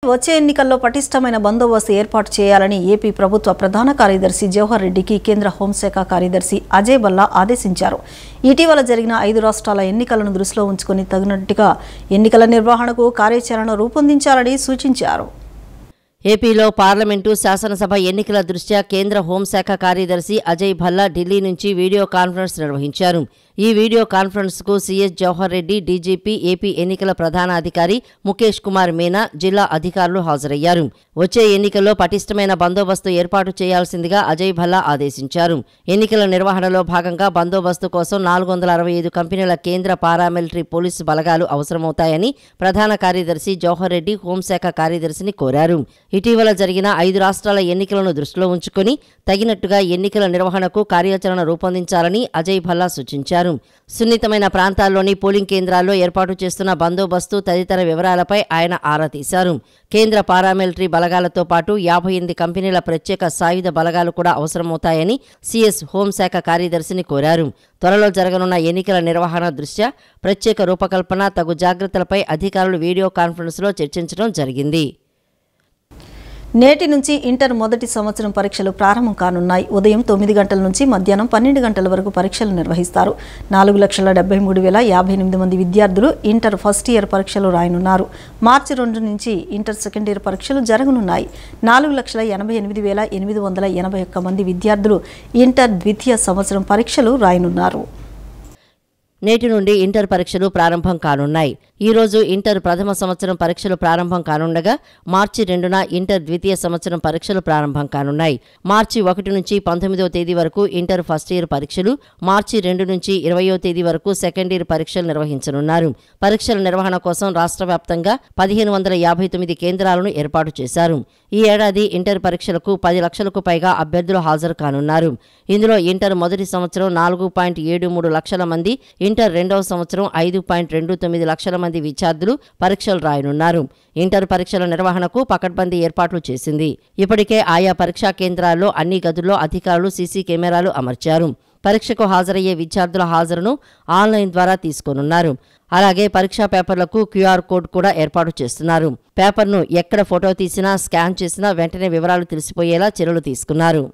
వచ్చే ఎన్నికల్లో పటిష్టమైన బందోబస్తు ఏర్పాటు చేయాలని ఏపీ ప్రభుత్వ ప్రధాన కార్యదర్శి జవహర్ రెడ్డికి కేంద్ర హోంశాఖ కార్యదర్శి అజయ్ భల్లా ఆదేశించారు. ఇటీవల జరిగిన 5 రాష్ట్రాల ఎన్నికలను దృష్టిలో ఉంచుకొని తగినట్టుగా ఎన్నికల నిర్వహణకు కార్యాచరణ రూపొందించాలని సూచించారు. ఏపీలో పార్లమెంటు శాసనసభ ఎన్నికల దృష్ట్యా కేంద్ర హోంశాఖ కార్యదర్శి అజయ్ భల్లా ఢిల్లీ నుంచి వీడియో కాన్ఫరెన్స్ నిర్వహించారు. ఈ వీడియో కాన్ఫరెన్స్కు CS Jawahar Reddy, DGP, AP ఎన్నికల ప్రధాన అధికారి ముఖేష్ కుమార్ మీనా, జిల్లా అధికారులు హాజరయ్యారు. వచ్చే ఎన్నికల్లో పటిష్టమైన బందోబస్తు ఏర్పాటు చేయాల్సిందిగా అజయ్ భల్లా ఆదేశించారు. ఎన్నికల నిర్వహణలో భాగంగా బందోబస్తు కోసం 465 కంపెనీల కేంద్ర పారామిలిటరీ పోలీసు బలగాలు అవసరమవుతాయని ప్రధాన కార్యదర్శి జవహర్ రెడ్డి హోంశాఖ కార్యదర్శిని కోరారు. ఇటీవల జరిగిన 5 రాష్ట్రాల ఎన్నికలను దృష్టిలో ఉంచుకొని తగినట్టుగా ఎన్నికల నిర్వహణకు కార్యాచరణ రూపొందించాలని అజయ్ భల్లా సూచించారు. సున్నితమైన ప్రాంతాల్లోని పోలింగ్ కేంద్రాల్లో ఏర్పాటు చేస్తున్న బందోబస్తు తదితర వివరాలపై ఆయన ఆరా తీశారు. కేంద్ర పారామిలిటరీ బలగాలతో పాటు 58 కంపెనీల ప్రత్యేక సాయుధ బలగాలు కూడా అవసరమవుతాయని సీఎస్ హోంశాఖ కార్యదర్శిని కోరారు. త్వరలో జరగనున్న ఎన్నికల నిర్వహణ దృష్ట్యా ప్రత్యేక రూపకల్పన, తగు జాగ్రత్తలపై అధికారులు వీడియో కాన్ఫరెన్స్లో చర్చించడం జరిగింది. నేటి నుంచి ఇంటర్ మొదటి సంవత్సరం పరీక్షలు ప్రారంభం కానున్నాయి. ఉదయం 9 గంటల నుంచి మధ్యాహ్నం 12 గంటల వరకు పరీక్షలు నిర్వహిస్తారు. 4,73,058 మంది విద్యార్థులు ఇంటర్ ఫస్ట్ ఇయర్ పరీక్షలు రాయనున్నారు. మార్చి 2 నుంచి ఇంటర్ సెకండ్ ఇయర్ పరీక్షలు జరగనున్నాయి. 4,88,881 మంది విద్యార్థులు ఇంటర్ ద్వితీయ సంవత్సరం పరీక్షలు రాయనున్నారు. నేటి నుండి ఇంటర్ పరీక్షలు ప్రారంభం కానున్నాయి. ఈ రోజు ఇంటర్ ప్రథమ సంవత్సరం పరీక్షలు ప్రారంభం కానుండగా మార్చి 2న ఇంటర్ ద్వితీయ సంవత్సరం పరీక్షలు ప్రారంభం కానున్నాయి. మార్చి 1 నుంచి 19వ తేదీ వరకు ఇంటర్ ఫస్ట్ ఇయర్ పరీక్షలు, మార్చి 2 నుంచి 20వ తేదీ వరకు సెకండ్ ఇయర్ పరీక్షలు నిర్వహించనున్నారు. పరీక్షల నిర్వహణ కోసం రాష్ట్ర వ్యాప్తంగా 1559 కేంద్రాలను ఏర్పాటు చేశారు. ఈ ఏడాది ఇంటర్ పరీక్షలకు 10 లక్షలకు పైగా అభ్యర్థులు హాజరు కానున్నారు. ఇందులో ఇంటర్ మొదటి సంవత్సరం 4.73 లక్షల మంది, ఇంటర్ రెండవ సంవత్సరం 5.29 లక్షల మంది విద్యార్థులు పరీక్షలు రాయనున్నారు. ఇంటర్ పరీక్షల నిర్వహణకు పకడ్బందీ ఏర్పాట్లు చేసింది. ఇప్పటికే ఆయా పరీక్షా కేంద్రాల్లో అన్ని గదుల్లో అధికారులు సీసీ కెమెరాలు అమర్చారు. పరీక్షకు హాజరయ్యే విద్యార్థుల హాజరును ఆన్లైన్ ద్వారా తీసుకోనున్నారు. అలాగే పరీక్షా పేపర్లకు QR కోడ్ కూడా ఏర్పాటు చేస్తున్నారు. పేపర్ను ఎక్కడ ఫోటో తీసినా, స్కాన్ చేసినా వెంటనే వివరాలు తెలిసిపోయేలా చర్యలు తీసుకున్నారు.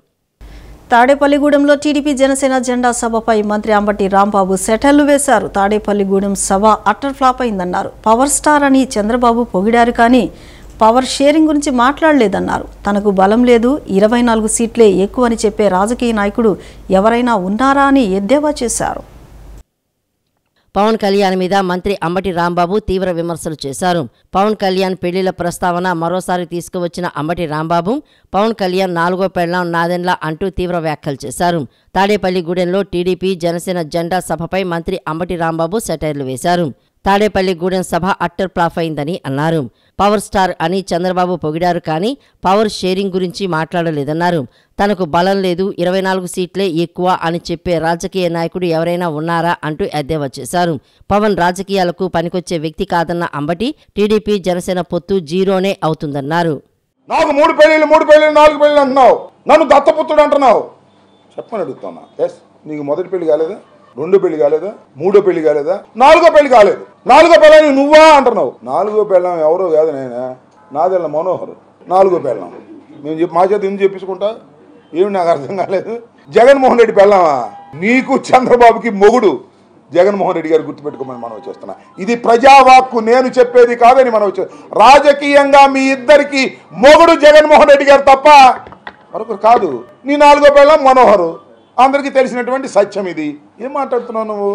తాడేపల్లిగూడెంలో టీడీపీ జనసేన జెండా సభపై మంత్రి అంబటి రాంబాబు సెటర్లు వేశారు. తాడేపల్లిగూడెం సభ అట్టర్ ఫ్లాప్ అయిందన్నారు. పవర్ స్టార్ అని చంద్రబాబు పొగిడారు, కానీ పవర్ షేరింగ్ గురించి మాట్లాడలేదన్నారు. తనకు బలం లేదు, 24 సీట్లే ఎక్కువని చెప్పే రాజకీయ నాయకుడు ఎవరైనా ఉన్నారా అని ఎద్దేవా చేశారు. పవన్ కళ్యాణ్ మీద మంత్రి అంబటి రాంబాబు తీవ్ర విమర్శలు చేశారు. పవన్ కళ్యాణ్ పెళ్లిళ్ల ప్రస్తావన మరోసారి తీసుకువచ్చిన అంబటి రాంబాబు పవన్ కళ్యాణ్ 4వ పెళ్లాం నాదెండ్ల అంటూ తీవ్ర వ్యాఖ్యలు చేశారు. తాడేపల్లిగూడెంలో టీడీపీ జనసేన జెండా సభపై మంత్రి అంబటి రాంబాబు సెటైర్లు వేశారు. తాడేపల్లిగూడెం సభ అట్టర్ ఫ్లాప్ అయిందని అన్నారు. పవర్ స్టార్ అని చంద్రబాబు పొగిడారు, కానీ పవర్ షేరింగ్ గురించి మాట్లాడలేదన్నారు. తనకు బలం లేదు, 24 సీట్లే ఎక్కువ అని చెప్పే రాజకీయ నాయకుడు ఎవరైనా ఉన్నారా అంటూ ఎద్దేవా చేశారు. పవన్ రాజకీయాలకు పనికొచ్చే వ్యక్తి కాదన్న అంబటి టీడీపీ జనసేన పొత్తు జీరోనే అవుతుందన్నారు. నాకు 3 పెళ్లిళ్ళు 4 పెళ్లిళ్ళు అంటున్నావు, నన్ను దత్తపుత్రుడు అంటున్నావు. చెప్పని అడుగుతున్నా. నీకు మొదటి పెళ్లి కాలేదా? 2వ పెళ్లి కాలేదా? 3వ పెళ్లి కాలేదా? 4వ పెళ్లి కాలేదు. 4వ పెళ్ళాన్ని నువ్వా అంటున్నావు. 4వ పెళ్ళాం ఎవరో కాదు, నేనే నాదెళ్ళ మనోహర్ 4వ పెళ్ళాం. మేము మా చేత ఎందుకు చెప్పించుకుంటా? ఏమి నాకు అర్థం కాలేదు. జగన్మోహన్ రెడ్డి పెళ్ళామా? నీకు చంద్రబాబుకి మొగుడు జగన్మోహన్ రెడ్డి గారు గుర్తుపెట్టుకోమని మనం వచ్చేస్తున్నా. ఇది ప్రజావాక్కు, నేను చెప్పేది కాదని మనం వచ్చే. రాజకీయంగా మీ ఇద్దరికి మొగుడు జగన్మోహన్ రెడ్డి గారు తప్ప మరొకరు కాదు. నీ 4వ పెళ్ళాం మనోహరు, అందరికీ తెలిసినటువంటి సత్యం ఇది. ఏం మాట్లాడుతున్నావు నువ్వు?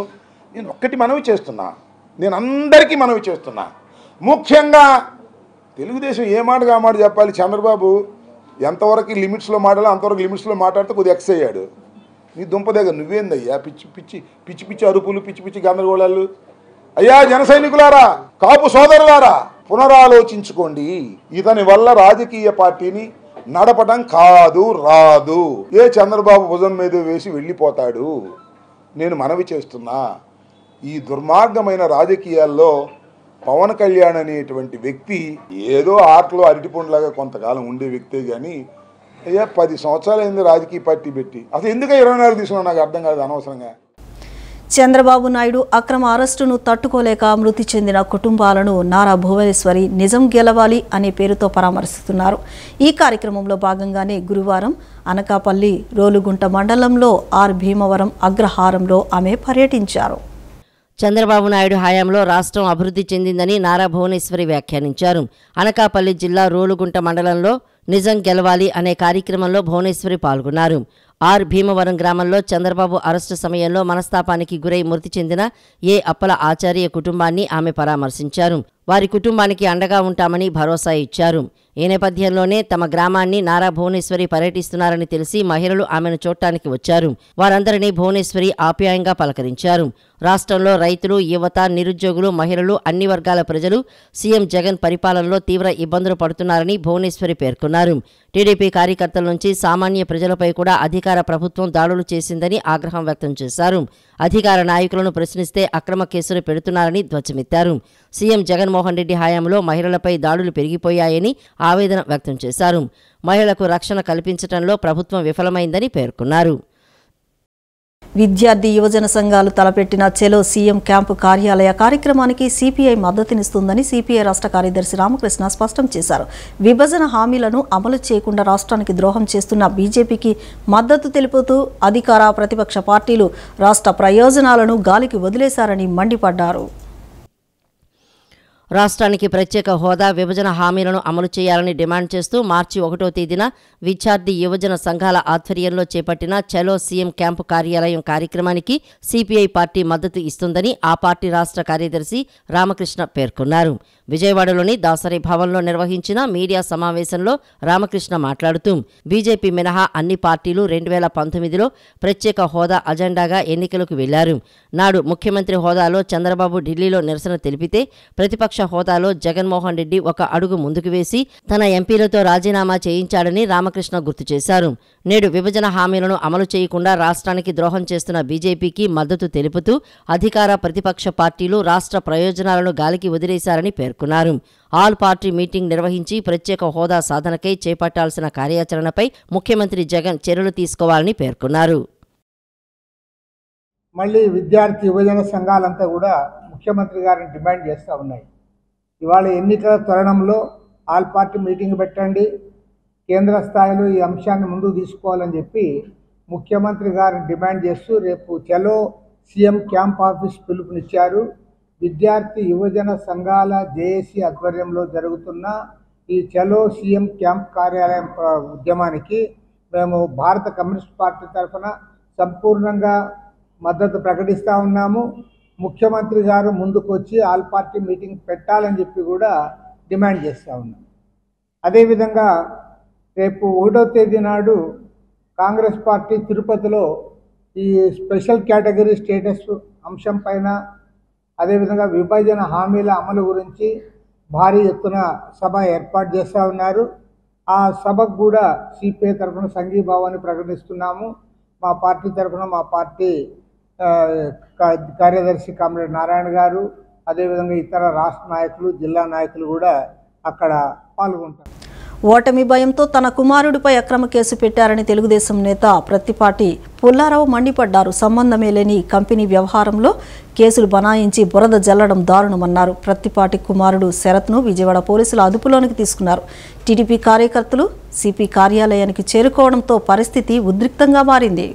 నేను ఒక్కటి మనవి చేస్తున్నా, నేను అందరికీ మనవి చేస్తున్నా. ముఖ్యంగా తెలుగుదేశం ఏ మాటగా మాట చెప్పాలి. చంద్రబాబు ఎంతవరకు లిమిట్స్లో మాట్లాడాలి అంతవరకు లిమిట్స్లో మాట్లాడితే కొద్దిగా ఎక్స్ అయ్యాడు. నీ దుంప దగ్గర నువ్వేందయ్యా పిచ్చి పిచ్చి అరుపులు, పిచ్చి గందరగోళాలు. అయ్యా జన సైనికులారా, కాపు సోదరులారా, పునరాలోచించుకోండి. ఇతని వల్ల రాజకీయ పార్టీని నడపడం కాదు, రాదు. ఏ చంద్రబాబు భుజం మీద వేసి వెళ్ళిపోతాడు. నేను మనవి చేస్తున్నా, ఈ దుర్మార్గమైన రాజకీయాల్లో పవన్ కళ్యాణ్ అనేటువంటి వ్యక్తి ఏదో ఆటలో అరటిపండులాగా కొంతకాలం ఉండే వ్యక్తే కానీ అయ్యా 10 సంవత్సరాలు అయింది రాజకీయ పార్టీ పెట్టి. అసలు ఎందుకు 24 తీసుకున్నా నాకు అర్థం కాదు అనవసరంగా. చంద్రబాబు నాయుడు అక్రమ అరెస్టును తట్టుకోలేక మృతి చెందిన కుటుంబాలను నారా భువనేశ్వరి నిజం గెలవాలి అనే పేరుతో పరామర్శిస్తున్నారు. ఈ కార్యక్రమంలో భాగంగానే గురువారం అనకాపల్లి రోలుగుంట మండలంలో ఆర్ భీమవరం అగ్రహారంలో ఆమె పర్యటించారు. చంద్రబాబు నాయుడు హయాంలో రాష్ట్రం అభివృద్ధి చెందిందని నారా భువనేశ్వరి వ్యాఖ్యానించారు. అనకాపల్లి జిల్లా రోలుగుంట మండలంలో నిజం గెలవాలి అనే కార్యక్రమంలో భువనేశ్వరి పాల్గొన్నారు. ఆర్ భీమవరం గ్రామంలో చంద్రబాబు అరెస్టు సమయంలో మనస్తాపానికి గురై మృతి చెందిన ఏ అప్పల ఆచార్య కుటుంబాన్ని ఆమె పరామర్శించారు. వారి కుటుంబానికి అండగా ఉంటామని భరోసా ఇచ్చారు. ఈ నేపథ్యంలోనే తమ గ్రామాన్ని నారా భువనేశ్వరి పర్యటిస్తున్నారని తెలిసి మహిళలు ఆమెను చూడటానికి వచ్చారు. వారందరినీ భువనేశ్వరి ఆప్యాయంగా పలకరించారు. రాష్ట్రంలో రైతులు, యువత, నిరుద్యోగులు, మహిళలు, అన్ని వర్గాల ప్రజలు సీఎం జగన్ పరిపాలనలో తీవ్ర ఇబ్బందులు పడుతున్నారని భువనేశ్వరి పేర్కొన్నారు. టీడీపీ కార్యకర్తల నుంచి సామాన్య ప్రజలపై కూడా అధికార ప్రభుత్వం దాడులు చేసిందని ఆగ్రహం వ్యక్తం చేశారు. అధికార నాయకులను ప్రశ్నిస్తే అక్రమ కేసులు పెడుతున్నారని ధ్వజమెత్తారు. సీఎం జగన్మోహన్ రెడ్డి హయాంలో మహిళలపై దాడులు పెరిగిపోయాయని ఆవేదన వ్యక్తం చేశారు. మహిళలకు రక్షణ కల్పించడంలో ప్రభుత్వం విఫలమైందని పేర్కొన్నారు. విద్యార్థి యువజన సంఘాలు తలపెట్టిన చెలో సీఎం క్యాంపు కార్యాలయ కార్యక్రమానికి సిపిఐ మద్దతునిస్తుందని సిపిఐ రాష్ట్ర కార్యదర్శి రామకృష్ణ స్పష్టం చేశారు. విభజన హామీలను అమలు చేయకుండా రాష్ట్రానికి ద్రోహం చేస్తున్న బీజేపీకి మద్దతు తెలుపుతూ అధికార ప్రతిపక్ష పార్టీలు రాష్ట్ర ప్రయోజనాలను గాలికి వదిలేశారని మండిపడ్డారు. రాష్ట్రానికి ప్రత్యేక హోదా, విభజన హామీలను అమలు చేయాలని డిమాండ్ చేస్తూ మార్చి 1వ తేదీన విద్యార్థి యువజన సంఘాల ఆధ్వర్యంలో చేపట్టిన చలో సీఎం క్యాంపు కార్యాలయం కార్యక్రమానికి సిపిఐ పార్టీ మద్దతు ఇస్తుందని ఆ పార్టీ రాష్ట్ర కార్యదర్శి రామకృష్ణ పేర్కొన్నారు. విజయవాడలోని దాసరి భవన్లో నిర్వహించిన మీడియా సమావేశంలో రామకృష్ణ మాట్లాడుతూ బీజేపీ మినహా అన్ని పార్టీలు 2019లో ప్రత్యేక హోదా అజెండాగా ఎన్నికలకు వెళ్లారు. నాడు ముఖ్యమంత్రి హోదాలో చంద్రబాబు ఢిల్లీలో నిరసన తెలిపితే ప్రతిపక్ష హోదాలో జగన్మోహన్ రెడ్డి ఒక అడుగు ముందుకు వేసి తన ఎంపీలతో రాజీనామా చేయించాడని రామకృష్ణ గుర్తు చేశారు. నేడు విభజన హామీలను అమలు చేయకుండా రాష్ట్రానికి ద్రోహం చేస్తున్న బీజేపీకి మద్దతు తెలుపుతూ అధికార ప్రతిపక్ష పార్టీలు రాష్ట్ర ప్రయోజనాలను గాలికి వదిలేశారని పేర్కొన్నారు. ఆల్ పార్టీ మీటింగ్ నిర్వహించి ప్రత్యేక హోదా సాధనకై చేపట్టాల్సిన కార్యాచరణపై ముఖ్యమంత్రి జగన్ చర్యలు తీసుకోవాలని పేర్కొన్నారు. మళ్ళీ విద్యార్థి యువజన సంఘాలంతా కూడా ముఖ్యమంత్రి గారిని డిమాండ్ చేస్తూ ఉన్నాయి. ఇవాళ ఎన్నికల తరుణంలో ఆల్ పార్టీ మీటింగ్ పెట్టండి, కేంద్ర స్థాయిలో ఈ అంశాన్ని ముందుకు తీసుకోవాలని చెప్పి ముఖ్యమంత్రి గారిని డిమాండ్ చేస్తూ రేపు చలో సీఎం క్యాంప్ ఆఫీస్ పిలుపునిచ్చారు. విద్యార్థి యువజన సంఘాల జేఏసీ ఆధ్వర్యంలో జరుగుతున్న ఈ చలో సీఎం క్యాంప్ కార్యాలయం ఉద్యమానికి మేము భారత కమ్యూనిస్ట్ పార్టీ తరఫున సంపూర్ణంగా మద్దతు ప్రకటిస్తూ ఉన్నాము. ముఖ్యమంత్రి గారు ముందుకు వచ్చి ఆల్ పార్టీ మీటింగ్ పెట్టాలని చెప్పి కూడా డిమాండ్ చేస్తూ ఉన్నాం. అదేవిధంగా రేపు 1వ తేదీ నాడు కాంగ్రెస్ పార్టీ తిరుపతిలో ఈ స్పెషల్ కేటగిరీ స్టేటస్ అంశం పైన అదేవిధంగా విభజన హామీల అమలు గురించి భారీ ఎత్తున సభ ఏర్పాటు చేస్తూ ఉన్నారు. ఆ సభకు కూడా సిపిఐ తరఫున సంఘీభావాన్ని ప్రకటిస్తున్నాము. మా పార్టీ తరఫున మా పార్టీ కార్యదర్శి కామ్రేడ్ నారాయణ గారు అదేవిధంగా ఇతర రాష్ట్ర నాయకులు, జిల్లా నాయకులు కూడా అక్కడ పాల్గొంటారు. ఓటమి భయంతో తన కుమారుడిపై అక్రమ కేసు పెట్టారని తెలుగుదేశం నేత ప్రత్తిపాటి పుల్లారావు మండిపడ్డారు. సంబంధమే లేని కంపెనీ వ్యవహారంలో కేసులు బనాయించి బురద జల్లడం దారుణమన్నారు. ప్రత్తిపాటి కుమారుడు శరత్ను విజయవాడ పోలీసులు అదుపులోనికి తీసుకున్నారు. టీడీపీ కార్యకర్తలు సిపి కార్యాలయానికి చేరుకోవడంతో పరిస్థితి ఉద్రిక్తంగా మారింది.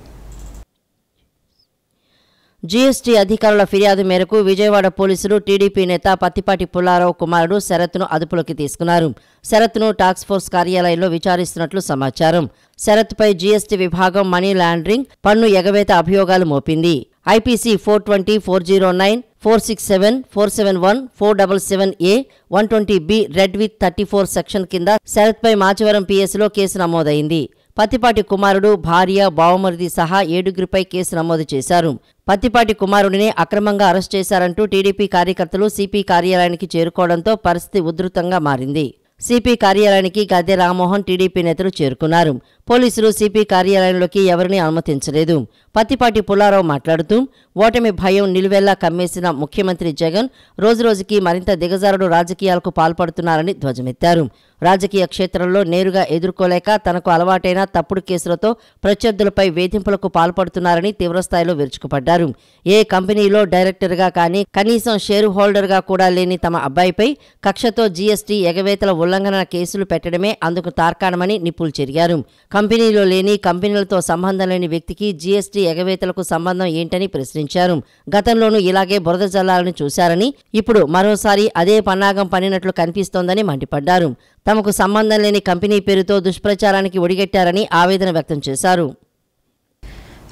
జీఎస్టీ అధికారుల ఫిర్యాదు మేరకు విజయవాడ పోలీసులు టీడీపీ నేత పత్తిపాటి పుల్లారావు కుమారుడు శరత్ను అదుపులోకి తీసుకున్నారు. శరత్ను టాస్క్ ఫోర్స్ కార్యాలయంలో విచారిస్తున్నట్లు సమాచారం. శరత్పై జీఎస్టీ విభాగం మనీ లాండరింగ్, పన్ను ఎగవేత అభియోగాలు మోపింది. IPC 420, 409, 467, 471, 477A, 120B read with 34 section కింద శరత్పై మాచవరం పిఎస్లో కేసు నమోదైంది. పత్తిపాటి కుమారుడు, భార్య, బావమరిది సహా 7గురిపై కేసు నమోదు చేశారు. పత్తిపాటి కుమారుడిని అక్రమంగా అరెస్ట్ చేశారంటూ టీడీపీ కార్యకర్తలు సిపి కార్యాలయానికి చేరుకోవడంతో పరిస్థితి ఉధృతంగా మారింది. సిపి కార్యాలయానికి గద్దె రామ్మోహన్, టీడీపీ నేతలు చేరుకున్నారు. పోలీసులు సిపి కార్యాలయంలోకి ఎవరిని అనుమతించలేదు. పత్తిపాటి పుల్లారావు మాట్లాడుతూ ఓటమి భయం నిలువెల్లా కమ్మేసిన ముఖ్యమంత్రి జగన్ రోజురోజుకి మరింత దిగజారుడు రాజకీయాలకు పాల్పడుతున్నారని ధ్వజమెత్తారు. రాజకీయ క్షేత్రంలో నేరుగా ఎదుర్కోలేక తనకు అలవాటైన తప్పుడు కేసులతో ప్రత్యర్థులపై వేధింపులకు పాల్పడుతున్నారని తీవ్రస్థాయిలో విరుచుకుపడ్డారు. ఏ కంపెనీలో డైరెక్టర్గా కానీ కనీసం షేర్ హోల్డర్గా కూడా లేని తమ అబ్బాయిపై కక్షతో జీఎస్టీ ఎగవేతల ఉల్లంఘన కేసులు పెట్టడమే అందుకు తార్కాణమని నిప్పులు చెరిగారు. కంపెనీలో లేని, కంపెనీలతో సంబంధం లేని వ్యక్తికి జీఎస్టీ ఎగవేతలకు సంబంధం ఏంటని ప్రశ్నించారు. గతంలోనూ ఇలాగే బురద జల్లాలను చూశారని, ఇప్పుడు మరోసారి అదే పన్నాగం పన్నినట్లు కనిపిస్తోందని మండిపడ్డారు. తమకు సంబంధం లేని కంపెనీ పేరుతో దుష్ప్రచారానికి ఒడిగట్టారని ఆవేదన వ్యక్తం చేశారు.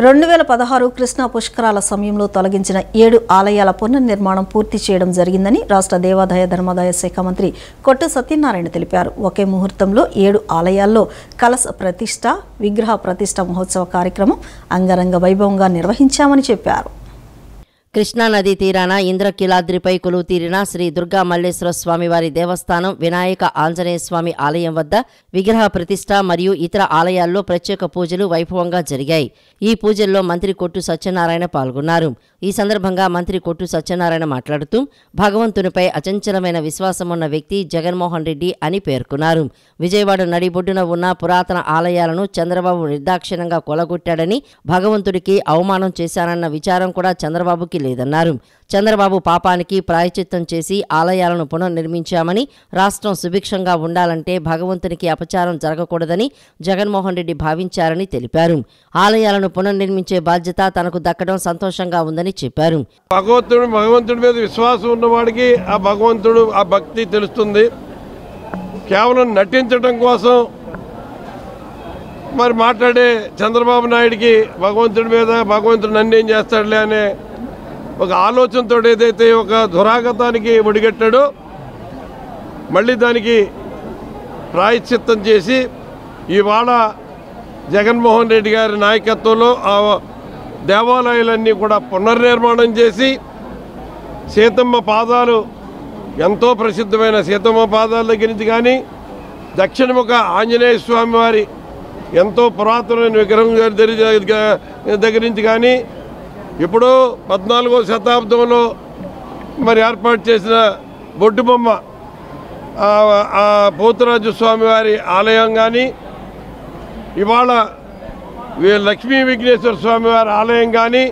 2016 కృష్ణా పుష్కరాల సమయంలో తొలగించిన 7 ఆలయాల పునర్నిర్మాణం పూర్తి చేయడం జరిగిందని రాష్ట్ర దేవాదాయ ధర్మాదాయ శాఖ మంత్రి కొట్టు సత్యనారాయణ తెలిపారు. ఒకే ముహూర్తంలో 7 ఆలయాల్లో కలశ ప్రతిష్ఠ, విగ్రహ ప్రతిష్ఠ మహోత్సవ కార్యక్రమం అంగరంగ వైభవంగా నిర్వహించామని చెప్పారు. కృష్ణానదీ తీరాన ఇంద్రకీలాద్రిపై కొలువు తీరిన శ్రీ దుర్గా మల్లేశ్వర స్వామివారి దేవస్థానం, వినాయక ఆంజనేయ స్వామి ఆలయం వద్ద విగ్రహ ప్రతిష్ఠ మరియు ఇతర ఆలయాల్లో ప్రత్యేక పూజలు వైభవంగా జరిగాయి. ఈ పూజల్లో మంత్రి కొట్టు సత్యనారాయణ పాల్గొన్నారు. ఈ సందర్భంగా మంత్రి కొట్టు సత్యనారాయణ మాట్లాడుతూ భగవంతునిపై అచంచలమైన విశ్వాసం ఉన్న వ్యక్తి జగన్మోహన్ రెడ్డి అని పేర్కొన్నారు. విజయవాడ నడిబొడ్డున ఉన్న పురాతన ఆలయాలను చంద్రబాబు నిర్దాక్షిణ్యంగా కొలగొట్టాడని, భగవంతుడికి అవమానం చేశానన్న విచారం కూడా చంద్రబాబుకి లేదన్నారు. చంద్రబాబు పాపానికి ప్రాయశ్చిత్తం చేసి ఆలయాలను పునర్నిర్మించామని, రాష్ట్రం సుభిక్షంగా ఉండాలంటే భగవంతునికి అపచారం జరగకూడదని జగన్మోహన్ రెడ్డి భావించారని తెలిపారు. ఆలయాలను పునర్నిర్మించే బాధ్యత తనకు దక్కడం సంతోషంగా ఉందని చెప్పారు. భగవంతుడి మీద విశ్వాసం ఉన్నవాడికి ఆ భగవంతుడు, ఆ భక్తి తెలుస్తుంది. కేవలం నటించడం కోసం మరి మాట్లాడే చంద్రబాబు నాయుడికి భగవంతుడి మీద భగవంతుడు నన్ను ఏం చేస్తాడులే అనే ఒక ఆలోచనతో ఏదైతే ఒక దురాగతానికి ఒడిగట్టాడో మళ్ళీ దానికి ప్రాయశ్చిత్తం చేసి ఇవాళ జగన్మోహన్ రెడ్డి గారి నాయకత్వంలో ఆ దేవాలయాలన్నీ కూడా పునర్నిర్మాణం చేసి సీతమ్మ పాదాలు, ఎంతో ప్రసిద్ధమైన సీతమ్మ పాదాల దగ్గర నుంచి కానీ, దక్షిణముఖ ఆంజనేయ స్వామి వారి ఎంతో పురాతనమైన విగ్రహం దగ్గర నుంచి కానీ, ఇప్పుడు 14వ శతాబ్దంలో మరి ఏర్పాటు చేసిన బొడ్డు బొమ్మ ఆ పోతురాజు స్వామి వారి ఆలయం కానీ, ఇవాళ లక్ష్మీ విఘ్నేశ్వర స్వామి వారి ఆలయం కానీ,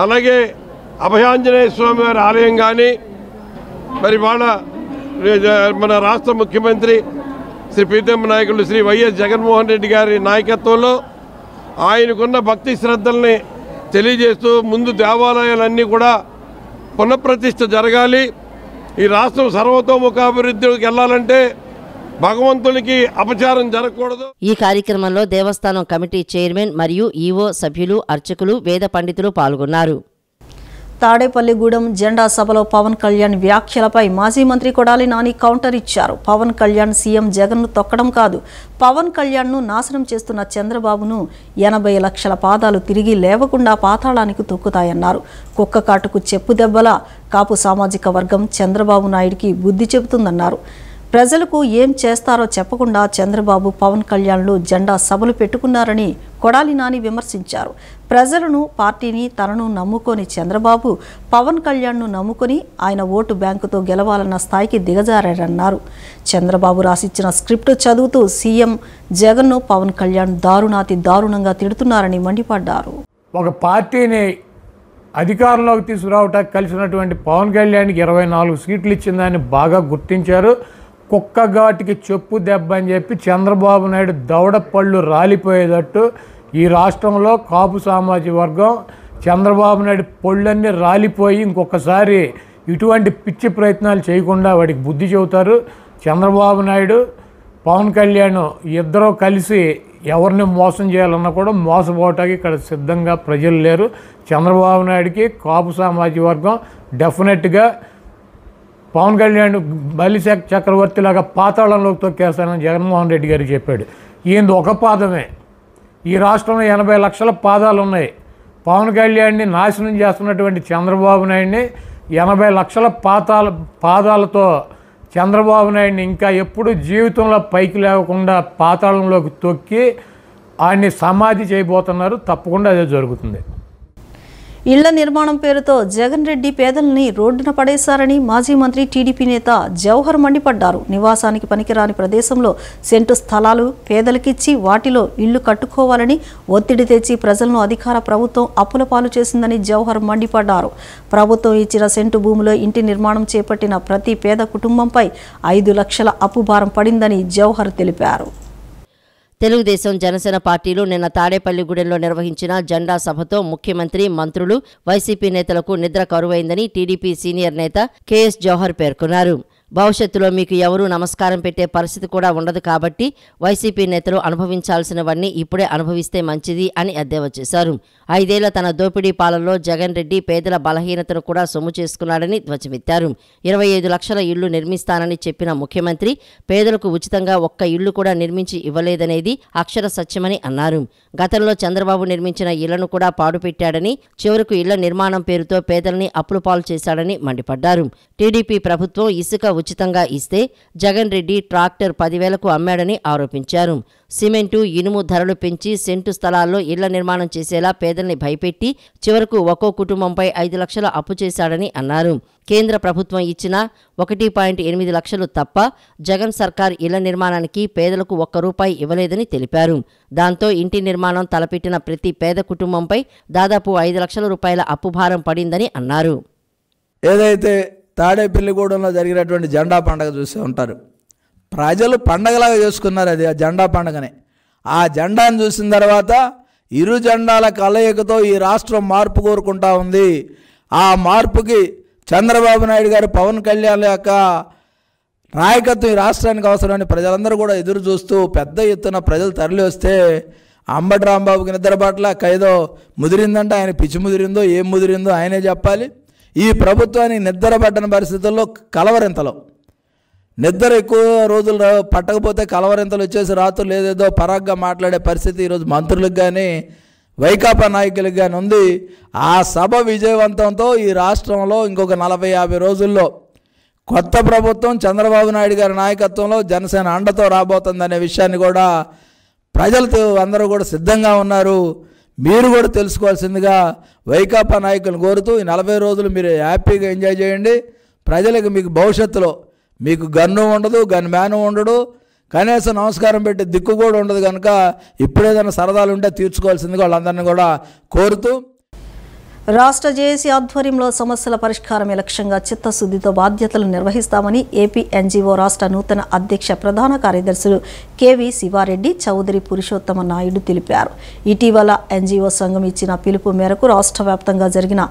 అలాగే అభయాంజనేయ స్వామి వారి ఆలయం కానీ, మరి ఇవాళ మన రాష్ట్ర ముఖ్యమంత్రి శ్రీ ప్రీతమ నాయకులు శ్రీ వైఎస్ జగన్మోహన్ రెడ్డి గారి నాయకత్వంలో ఆయనకున్న భక్తి శ్రద్ధల్ని తెలియజేస్తూ ముందు దేవాలయాలన్నీ కూడా పునఃప్రతిష్ఠ జరగాలి. ఈ రాష్ట్రం సర్వతోముఖాభివృద్ధికి వెళ్ళాలంటే భగవంతునికి అపచారం జరగకూడదు. ఈ కార్యక్రమంలో దేవస్థానం కమిటీ చైర్మన్ మరియు ఈవో సభ్యులు, అర్చకులు, వేద పండితులు పాల్గొన్నారు. తాడేపల్లిగూడెం జెండా సభలో పవన్ కళ్యాణ్ వ్యాఖ్యలపై మాజీ మంత్రి కొడాలి నాని కౌంటర్ ఇచ్చారు. పవన్ కళ్యాణ్ సీఎం జగన్ను తొక్కడం కాదు, పవన్ కళ్యాణ్ను నాశనం చేస్తున్న చంద్రబాబును 80 లక్షల పాదాలు తిరిగి లేవకుండా పాతాళానికి తొక్కుతాయన్నారు. కుక్క కాటుకు చెప్పు దెబ్బల కాపు సామాజిక వర్గం చంద్రబాబు నాయుడికి బుద్ధి చెబుతుందన్నారు. ప్రజలకు ఏం చేస్తారో చెప్పకుండా చంద్రబాబు, పవన్ కళ్యాణ్లు జెండా సభలు పెట్టుకున్నారని కొడాలి నాని విమర్శించారు. ప్రజలను, పార్టీని తనను నమ్ముకొని చంద్రబాబు పవన్ కళ్యాణ్ను నమ్ముకొని ఆయన ఓటు బ్యాంకుతో గెలవాలన్న స్థాయికి దిగజారన్నారు. చంద్రబాబు రాసిచ్చిన స్క్రిప్ట్ చదువుతూ సీఎం జగన్ను పవన్ కళ్యాణ్ దారుణాతి దారుణంగా తిడుతున్నారని మండిపడ్డారు. ఒక పార్టీని అధికారంలోకి తీసుకురావటానికి కలిసినటువంటి పవన్ కళ్యాణ్కి 24 సీట్లు ఇచ్చిందని బాగా గుర్తించారు. కుక్క ఘాటికి చెప్పు దెబ్బ అని చెప్పి చంద్రబాబు నాయుడు దవడ పళ్ళు రాలిపోయేటట్టు ఈ రాష్ట్రంలో కాపు సామాజిక వర్గం చంద్రబాబు నాయుడు పళ్ళన్నీ రాలిపోయి ఇంకొకసారి ఇటువంటి పిచ్చి ప్రయత్నాలు చేయకుండా వాడికి బుద్ధి చెబుతారు. చంద్రబాబు నాయుడు, పవన్ కళ్యాణ్ ఇద్దరూ కలిసి ఎవరిని మోసం చేయాలన్నా కూడా మోసపోవటానికి ఇక్కడ సిద్ధంగా ప్రజలు లేరు. చంద్రబాబు నాయుడికి కాపు సామాజిక వర్గం డెఫినెట్గా పవన్ కళ్యాణ్ బలి చక్రవర్తిలాగా పాతాళంలోకి తొక్కేస్తానని జగన్మోహన్ రెడ్డి గారికి చెప్పాడు. ఈయన ఒక పాదమే, ఈ రాష్ట్రంలో 80 లక్షల పాదాలు ఉన్నాయి. పవన్ కళ్యాణ్ని నాశనం చేస్తున్నటువంటి చంద్రబాబు నాయుడిని 80 లక్షల పాదాలతో చంద్రబాబు నాయుడిని ఇంకా ఎప్పుడు జీవితంలో పైకి లేకుండా పాతాళంలోకి తొక్కి ఆయన్ని సమాధి చేయబోతున్నారు. తప్పకుండా అదే జరుగుతుంది. ఇళ్ల నిర్మాణం పేరుతో జగన్ రెడ్డి పేదల్ని రోడ్డున పడేశారని మాజీ మంత్రి టీడీపీ నేత జవహర్ మండిపడ్డారు. నివాసానికి పనికిరాని ప్రదేశంలో సెంటు స్థలాలు పేదలకిచ్చి వాటిలో ఇళ్లు కట్టుకోవాలని ఒత్తిడి తెచ్చి ప్రజలను అధికార ప్రభుత్వం అప్పుల పాలు చేసిందని జవహర్ మండిపడ్డారు. ప్రభుత్వం ఇచ్చిన సెంటు భూమిలో ఇంటి నిర్మాణం చేపట్టిన ప్రతి పేద కుటుంబంపై 5 లక్షల అప్పు భారం పడిందని జవహర్ తెలిపారు. తెలుగుదేశం జనసేన పార్టీలు నిన్న తాడేపల్లిగూడెంలో నిర్వహించిన జెండా సభతో ముఖ్యమంత్రి, మంత్రులు, వైసీపీ నేతలకు నిద్ర కరువైందని టీడీపీ సీనియర్ నేత కేఎస్ జవహర్ పేర్కొన్నారు. భవిష్యత్తులో మీకు ఎవరూ నమస్కారం పెట్టే పరిస్థితి కూడా ఉండదు కాబట్టి వైసీపీ నేతలు అనుభవించాల్సినవన్నీ ఇప్పుడే అనుభవిస్తే మంచిది అని ఎద్దేవా చేశారు. 5 ఏళ్ల తన దోపిడీ పాలనలో జగన్ రెడ్డి పేదల బలహీనతను కూడా సొమ్ము చేసుకున్నాడని ధ్వజమెత్తారు. 25 లక్షల ఇళ్లు నిర్మిస్తానని చెప్పిన ముఖ్యమంత్రి పేదలకు ఉచితంగా ఒక్క ఇళ్లు కూడా నిర్మించి ఇవ్వలేదనేది అక్షర సత్యమని అన్నారు. గతంలో చంద్రబాబు నిర్మించిన ఇళ్లను కూడా పాడుపెట్టాడని, చివరకు ఇళ్ల నిర్మాణం పేరుతో పేదల్ని అప్పుల పాలు చేశాడని మండిపడ్డారు. టీడీపీ ప్రభుత్వం ఇసుక ఉచితంగా ఇస్తే జగన్ రెడ్డి ట్రాక్టర్ 10,000కు అమ్మాడని ఆరోపించారు. సిమెంటు, ఇనుము ధరలు పెంచి సెంటు స్థలాల్లో ఇళ్ల నిర్మాణం చేసేలా పేదల్ని భయపెట్టి చివరకు ఒక్కో కుటుంబంపై 5 లక్షల అప్పు చేశాడని అన్నారు. కేంద్ర ప్రభుత్వం ఇచ్చిన 1.8 లక్షలు తప్ప జగన్ సర్కార్ ఇళ్ల నిర్మాణానికి పేదలకు ₹1 ఇవ్వలేదని తెలిపారు. దాంతో ఇంటి నిర్మాణం తలపెట్టిన ప్రతి పేద కుటుంబంపై దాదాపు 5 లక్షల రూపాయల అప్పు భారం పడిందని అన్నారు. ఏదైతే తాడేపల్లిగూడెంలో జరిగినటువంటి జెండా పండుగ చూసే ఉంటారు. ప్రజలు పండగలాగా చేసుకున్నారు అది, ఆ జెండా పండుగనే. ఆ జెండాను చూసిన తర్వాత ఇరు జెండాల కలయికతో ఈ రాష్ట్రం మార్పు కోరుకుంటా ఉంది. ఆ మార్పుకి చంద్రబాబు నాయుడు గారు, పవన్ కళ్యాణ్ యొక్క నాయకత్వం ఈ రాష్ట్రానికి అవసరమని ప్రజలందరూ కూడా ఎదురు చూస్తూ పెద్ద ఎత్తున ప్రజలు తరలి వస్తే అంబటి రాంబాబుకి నిద్రపట్ల ఖైదో ముదిరిందంటే ఆయన పిచ్చి ముదిరిందో ఏం ముదిరిందో ఆయనే చెప్పాలి. ఈ ప్రభుత్వానికి నిద్ర పట్టని పరిస్థితుల్లో కలవరింతలో నిద్ర ఎక్కువ రోజులు పట్టకపోతే కలవరింతలు వచ్చేసి రాత్రులు ఏదేదో పరాగ్గా మాట్లాడే పరిస్థితి ఈరోజు మంత్రులకు కానీ వైకాపా నాయకులకు కానీ ఉంది. ఆ సభ విజయవంతంతో ఈ రాష్ట్రంలో ఇంకొక 40-50 రోజుల్లో కొత్త ప్రభుత్వం చంద్రబాబు నాయుడు గారి నాయకత్వంలో జనసేన అండతో రాబోతుందనే విషయాన్ని కూడా ప్రజలతో అందరూ కూడా సిద్ధంగా ఉన్నారు. మీరు కూడా తెలుసుకోవాల్సిందిగా వైకాపా నాయకులను కోరుతూ ఈ 40 రోజులు మీరు హ్యాపీగా ఎంజాయ్ చేయండి. ప్రజలకు మీకు భవిష్యత్తులో మీకు గన్ను ఉండదు, గన్ మ్యాను ఉండడు, కనీసం నమస్కారం పెట్టే దిక్కు కూడా ఉండదు. కనుక ఇప్పుడేదైనా సరదాలు ఉంటే తీర్చుకోవాల్సిందిగా వాళ్ళందరినీ కూడా కోరుతూ రాష్ట్ర జేఏసీ ఆధ్వర్యంలో సమస్యల పరిష్కారమే లక్ష్యంగా చిత్తశుద్ధితో బాధ్యతలు నిర్వహిస్తామని ఏపీ ఎన్జీఓ రాష్ట్ర నూతన అధ్యక్ష ప్రధాన కార్యదర్శులు కేవీ శివారెడ్డి, చౌదరి పురుషోత్తమ నాయుడు తెలిపారు. ఇటీవల ఎన్జీఓ సంఘం ఇచ్చిన పిలుపు మేరకు రాష్ట్ర వ్యాప్తంగా జరిగిన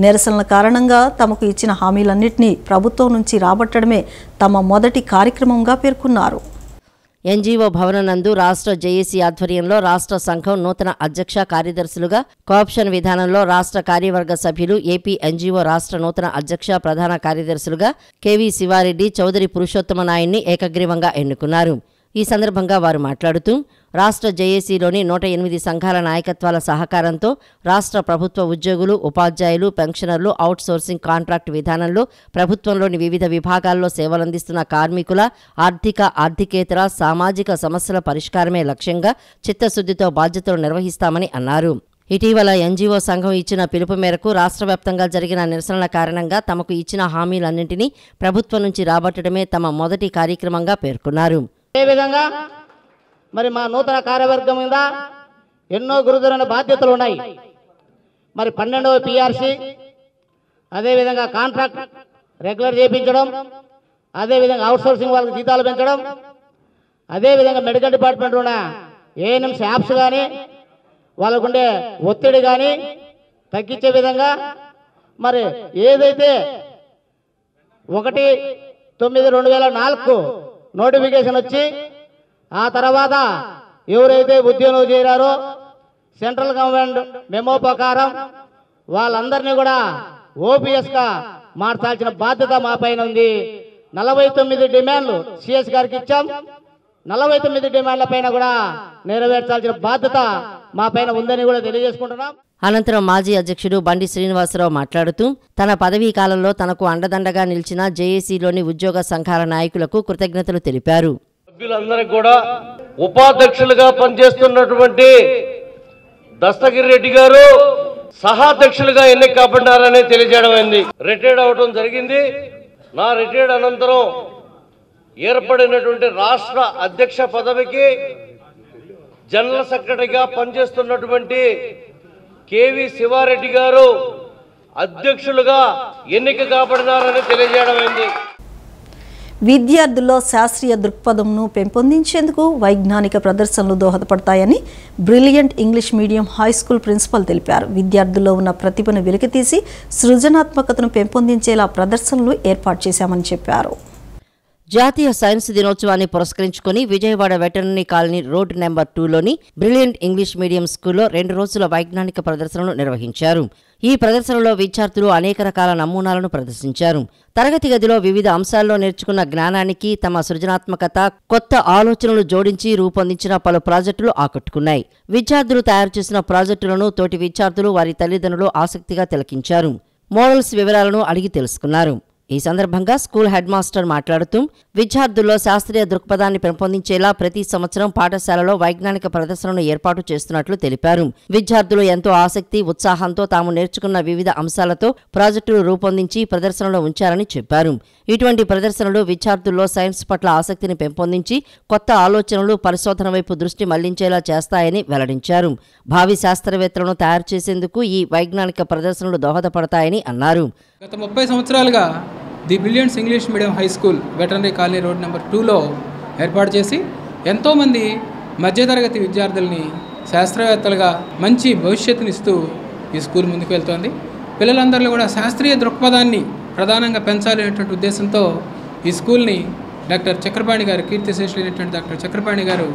నిరసనల కారణంగా తమకు ఇచ్చిన హామీలన్నింటినీ ప్రభుత్వం నుంచి రాబట్టడమే తమ మొదటి కార్యక్రమంగా పేర్కొన్నారు. ఎన్జీఓ భవనం నందు రాష్ట్ర జేఏసీ ఆధ్వర్యంలో రాష్ట్ర సంఘం నూతన అధ్యక్ష కార్యదర్శులుగా కోఆప్షన్ విధానంలో రాష్ట్ర కార్యవర్గ సభ్యులు ఏపీ ఎన్జీఓ రాష్ట్ర నూతన అధ్యక్ష ప్రధాన కార్యదర్శులుగా కేవీ శివారెడ్డి, చౌదరి పురుషోత్తమ నాయుడిని ఏకగ్రీవంగా ఎన్నుకున్నారు. ఈ సందర్భంగా వారు మాట్లాడుతూ రాష్ట్ర జేఏసీలోని 108 సంఘాల నాయకత్వాల సహకారంతో రాష్ట్ర ప్రభుత్వ ఉద్యోగులు, ఉపాధ్యాయులు, పెన్షనర్లు, అవుట్సోర్సింగ్ కాంట్రాక్ట్ విధానంలో ప్రభుత్వంలోని వివిధ విభాగాల్లో సేవలందిస్తున్న కార్మికుల ఆర్థికేతర సామాజిక సమస్యల పరిష్కారమే లక్ష్యంగా చిత్తశుద్ధితో బాధ్యతలు నిర్వహిస్తామని అన్నారు. ఇటీవల ఎన్జీఓ సంఘం ఇచ్చిన పిలుపు మేరకు రాష్ట్ర వ్యాప్తంగా జరిగిన నిరసనల కారణంగా తమకు ఇచ్చిన హామీలన్నింటినీ ప్రభుత్వం నుంచి రాబట్టడమే తమ మొదటి కార్యక్రమంగా పేర్కొన్నారు. అదేవిధంగా మరి మా నూతన కార్యవర్గం మీద ఎన్నో గురుతరమైన బాధ్యతలు ఉన్నాయి. మరి 12వ పిఆర్సీ, అదేవిధంగా కాంట్రాక్ట్ రెగ్యులర్ చేయించడం, అదేవిధంగా అవుట్సోర్సింగ్ వాళ్ళకి జీతాలు పెంచడం, అదేవిధంగా మెడికల్ డిపార్ట్మెంట్ ఉన్న ఏఎన్ఎంస్ యాప్స్ కానీ వాళ్ళకుండే ఒత్తిడి కానీ తగ్గించే విధంగా మరి ఏదైతే 1/9/2004 నోటిఫికేషన్ వచ్చి ఆ తర్వాత ఎవరైతే ఉద్యోగం చేరారో సెంట్రల్ గవర్నమెంట్ మెమో ప్రకారం వాళ్ళందరినీ కూడా ఓపీఎస్గా మార్చాల్సిన బాధ్యత మా పైన ఉంది. 49 డిమాండ్లు సిఎస్ గారికి ఇచ్చాం. 49 డిమాండ్ల పైన కూడా నెరవేర్చాల్సిన బాధ్యత మా పైన ఉందని కూడా తెలియజేసుకుంటున్నాం. అనంతరం మాజీ అధ్యక్షుడు బండి శ్రీనివాసరావు మాట్లాడుతూ తన పదవీ కాలంలో తనకు అండదండగా నిలిచిన జేఏసీలోని ఉద్యోగ సంఘాల నాయకులకు కృతజ్ఞతలు తెలిపారు. సభ్యులందరికీ కూడా ఉపాధ్యక్షులుగా పనిచేస్తున్నటువంటి దస్తగిరి రెడ్డి గారు, సహాధ్యక్షులుగా ఎన్నిక కాబడినారని తెలియజేయడం అయింది. రిటైర్డ్ అవడం జరిగింది. నా రిటైర్డ్ అనంతరం ఏర్పడినటువంటి రాష్ట్ర అధ్యక్ష పదవికి జనరల్ సెక్రటరీగా పనిచేస్తున్నటువంటి కేవి శివారెడ్డి గారు అధ్యక్షులుగా ఎన్నిక కాబడినారని తెలియజేయడం అయింది. విద్యార్థుల్లో శాస్త్రీయ దృక్పథంను పెంపొందించేందుకు వైజ్ఞానిక ప్రదర్శనలు దోహదపడతాయని brilliant English medium high school principal తెలిపారు. విద్యార్థుల్లో ఉన్న ప్రతిభను వెలికితీసి సృజనాత్మకతను పెంపొందించేలా ప్రదర్శనలు ఏర్పాటు చేశామని చెప్పారు. జాతీయ సైన్స్ దినోత్సవాన్ని పురస్కరించుకుని Vijayawada veterinary colony road number 2లోని బ్రిలియంట్ ఇంగ్లీష్ మీడియం స్కూల్లో 2 రోజుల వైజ్ఞానిక ప్రదర్శనలు నిర్వహించారు. ఈ ప్రదర్శనలో విద్యార్థులు అనేక రకాల నమూనాలను ప్రదర్శించారు. తరగతి గదిలో వివిధ అంశాల్లో నేర్చుకున్న జ్ఞానానికి తమ సృజనాత్మకత, కొత్త ఆలోచనలు జోడించి రూపొందించిన పలు ప్రాజెక్టులు ఆకట్టుకున్నాయి. విద్యార్థులు తయారు చేసిన ప్రాజెక్టులను తోటి విద్యార్థులు, వారి తల్లిదండ్రులు ఆసక్తిగా తిలకించారు. మోడల్స్ వివరాలను అడిగి తెలుసుకున్నారు. ఈ సందర్భంగా స్కూల్ హెడ్ మాస్టర్ మాట్లాడుతూ విద్యార్థుల్లో శాస్త్రీయ దృక్పథాన్ని పెంపొందించేలా ప్రతి సంవత్సరం పాఠశాలలో వైజ్ఞానిక ప్రదర్శనను ఏర్పాటు చేస్తున్నట్లు తెలిపారు. విద్యార్థులు ఎంతో ఆసక్తి, ఉత్సాహంతో తాము నేర్చుకున్న వివిధ అంశాలతో ప్రాజెక్టులు రూపొందించి ప్రదర్శనలో ఉంచారని చెప్పారు. ఇటువంటి ప్రదర్శనలు విద్యార్థుల్లో సైన్స్ పట్ల ఆసక్తిని పెంపొందించి కొత్త ఆలోచనలు, పరిశోధన వైపు దృష్టి మళ్లించేలా చేస్తాయని వెల్లడించారు. భావి శాస్త్రవేత్తలను తయారు చేసేందుకు ఈ వైజ్ఞానిక ప్రదర్శనలు దోహదపడతాయని అన్నారు. గత 30 సంవత్సరాలుగా the brilliants English medium high school veterinary colony road number 2లో ఏర్పాటు చేసి ఎంతోమంది మధ్యతరగతి విద్యార్థుల్ని శాస్త్రవేత్తలుగా మంచి భవిష్యత్తునిస్తూ ఈ స్కూల్ ముందుకు వెళ్తోంది. పిల్లలందరిలో కూడా శాస్త్రీయ దృక్పథాన్ని ప్రధానంగా పెంచాలనేటువంటి ఉద్దేశంతో ఈ స్కూల్ని డాక్టర్ చక్రపాణి గారు, కీర్తిశేషులైనటువంటి డాక్టర్ చక్రపాణి గారు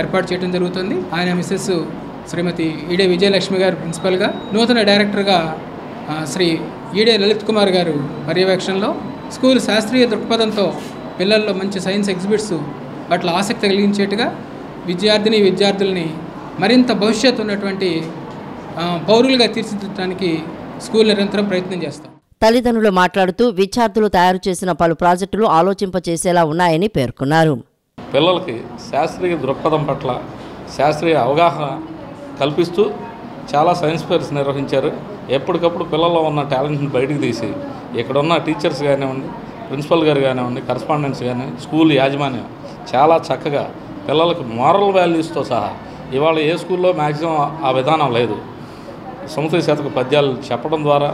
ఏర్పాటు చేయడం జరుగుతుంది. ఆయన మిస్సెస్ శ్రీమతి ఈడే విజయలక్ష్మి గారు ప్రిన్సిపల్గా, నూతన డైరెక్టర్గా శ్రీ ఈడే లలిత్ కుమార్ గారు పర్యవేక్షణలో స్కూల్ శాస్త్రీయ దృక్పథంతో పిల్లల్లో మంచి సైన్స్ ఎగ్జిబిట్స్ పట్ల ఆసక్తి కలిగించేట్టుగా విద్యార్థుల్ని మరింత భవిష్యత్తు ఉన్నటువంటి పౌరులుగా తీర్చిదిద్దడానికి స్కూల్ నిరంతరం ప్రయత్నం చేస్తాం. తల్లిదండ్రులు మాట్లాడుతూ విద్యార్థులు తయారు చేసిన పలు ప్రాజెక్టులు ఆలోచింపచేసేలా ఉన్నాయని పేర్కొన్నారు. పిల్లలకి శాస్త్రీయ దృక్పథం పట్ల శాస్త్రీయ అవగాహన కల్పిస్తూ చాలా సైన్స్ ఫేర్స్ నిర్వహించారు. ఎప్పటికప్పుడు పిల్లల్లో ఉన్న టాలెంట్ని బయటకు తీసి ఇక్కడున్న టీచర్స్ కానివ్వండి, ప్రిన్సిపల్ గారు కానివ్వండి, కరస్పాండెంట్స్ కానీ, స్కూల్ యాజమాన్యం చాలా చక్కగా పిల్లలకు మోరల్ వాల్యూస్తో సహా, ఇవాళ ఏ స్కూల్లో మ్యాక్సిమం ఆ విధానం లేదు. సుమతి శతక పద్యాలు చెప్పడం ద్వారా,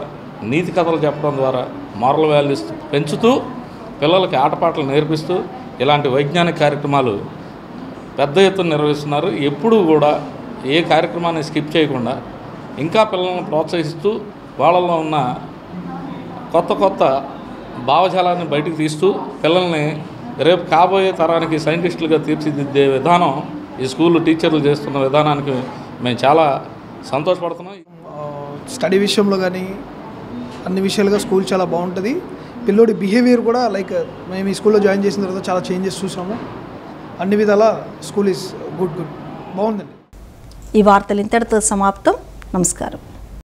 నీతి కథలు చెప్పడం ద్వారా మోరల్ వాల్యూస్ పెంచుతూ పిల్లలకి ఆటపాటలు నేర్పిస్తూ ఇలాంటి వైజ్ఞానిక కార్యక్రమాలు పెద్ద ఎత్తున నిర్వహిస్తున్నారు. ఎప్పుడూ కూడా ఏ కార్యక్రమాన్ని స్కిప్ చేయకుండా ఇంకా పిల్లలను ప్రోత్సహిస్తూ వాళ్ళలో ఉన్న కొత్త భావజాలాన్ని బయటకు తీస్తూ పిల్లల్ని రేపు కాబోయే తరానికి సైంటిస్టులుగా తీర్చిదిద్దే విధానం ఈ స్కూల్ టీచర్లు చేస్తున్న విధానానికి మేము చాలా సంతోషపడుతున్నాం. స్టడీ విషయంలో కానీ అన్ని విషయాలుగా స్కూల్ చాలా బాగుంటుంది. పిల్లోడి బిహేవియర్ కూడా లైక్ మేము ఈ స్కూల్లో జాయిన్ చేసిన తర్వాత చాలా చేంజెస్ చూసాము. అన్ని విధాల స్కూల్ ఈజ్ గుడ్ బాగుందండి. ఈ వార్తలు ఇంతటితో సమాప్తం. నమస్కారం.